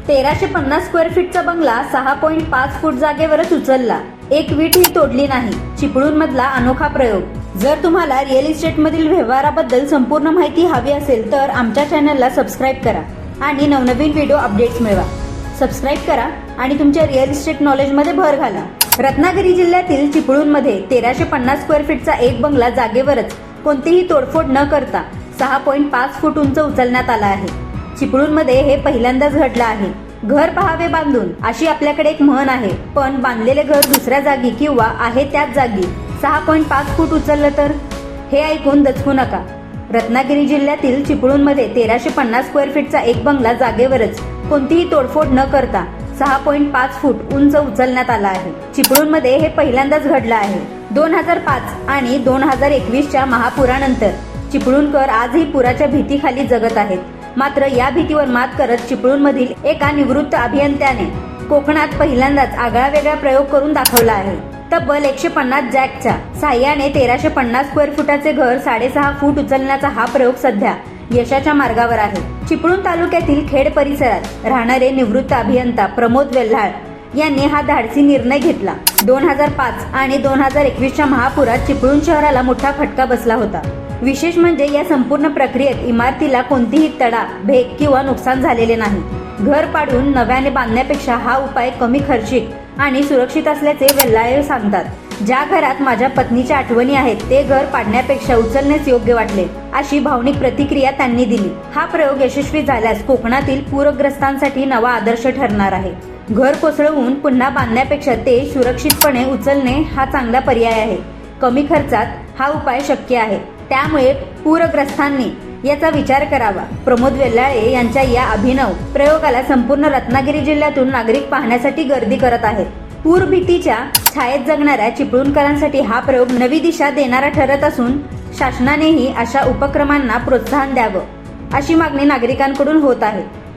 1350 square फीटचा बंगला 6.5 फूट जागेवरच उचलला. एक वीट ही तोडली नाही. चिपळूण मधला अनोखा प्रयोग. जर तुम्हाला रिअल इस्टेट मधील व्यवहाराबद्दल संपूर्ण माहिती हवी असेल तर आमच्या चॅनलला सबस्क्राईब करा आणि नवनवीन व्हिडिओ अपडेट्स मिळवा. सबस्क्राईब करा आणि तुमच्या रिअल इस्टेट नॉलेजमध्ये भर घाला. रत्नागिरी जिल्ह्यातील चिपळूणमध्ये 1350 स्क्वेअर फीटचा एक बंगला जागेवरच कोणतीही तोडफोड न करता 6.5 फूट उंच उचलण्यात आला आहे. चिपळूणमध्ये हे पहिल्यांदाच घडलं आहे. घर पहावे बांधून अशी आपल्याकडे एक म्हण आहे, पण बांधलेले घर दुसऱ्या जागी किंवा आहे त्याच जागी 6.5 फूट उचललं तर? हे ऐकून दचकू नका. रत्नागिरी जिल्ह्यातील चिपळूणमध्ये 1350 स्क्वेअर फीटचा एक बंगला जागेवरच कोणतीही तोडफोड न करता 6.5 फूट उंच उचलण्यात आला आहे. चिपळूणमध्ये हे पहिल्यांदाच घडलं आहे. 2005 आणि 2021च्या महापुरानंतर चिपळूणकर आजही पुराच्या भीतीखाली जगत आहेत. मात्र या भीतीवर मात करत चिपळूणमधील एका निवृत्त अभियंत्याने कोकणात पहिल्यांदाच आगळावेगळा प्रयोग करून दाखवला आहे. तब्बल 150 जॅकच्या साह्याने 1350 स्क्वेअर फुटाचे घर 6.5 फूट उचलण्याचा हा प्रयोग सध्या यशाच्या मार्गावर आहे. चिपळूण तालुक्यातील खेड परिसरात राहणारे निवृत्त अभियंता प्रमोद वेल्हाळ यांनी हा धाडसी निर्णय घेतला. 2005 आणि 2021च्या महापुरात चिपळूण शहराला मोठा फटका बसला होता. विशेष म्हणजे या संपूर्ण प्रक्रियेत इमारतीला कोणतीही तडा, भेग किंवा नुकसान झालेले नाही. घर पाडून नव्याने बांधण्यापेक्षा हा उपाय कमी खर्चिक आणि सुरक्षित असल्याचे वेल्हाळे सांगतात. ज्या घरात माझ्या पत्नीच्या आठवणी आहेत ते घर पाडण्यापेक्षा उचलणेच योग्य वाटले, अशी भावनिक प्रतिक्रिया त्यांनी दिली. हा प्रयोग यशस्वी झाल्यास कोकणातील पूरग्रस्तांसाठी नवा आदर्श ठरणार आहे. घर कोसळवून पुन्हा बांधण्यापेक्षा ते सुरक्षितपणे उचलणे हा चांगला पर्याय आहे. कमी खर्चात हा उपाय शक्य आहे, त्यामुळे पूरग्रस्तांनी याचा विचार करावा. प्रमोद वेल्हाळे यांच्या या अभिनव प्रयोगाला संपूर्ण रत्नागिरी जिल्ह्यातून नागरिक पाहण्यासाठी गर्दी करत आहेत. पूर भीतीच्या छायेत जगणाऱ्या चिपळूणकरांसाठी हा प्रयोग नवी दिशा देणारा ठरत असून शासनानेही अशा उपक्रमांना प्रोत्साहन द्यावं, अशी मागणी नागरिकांकडून होत आहे.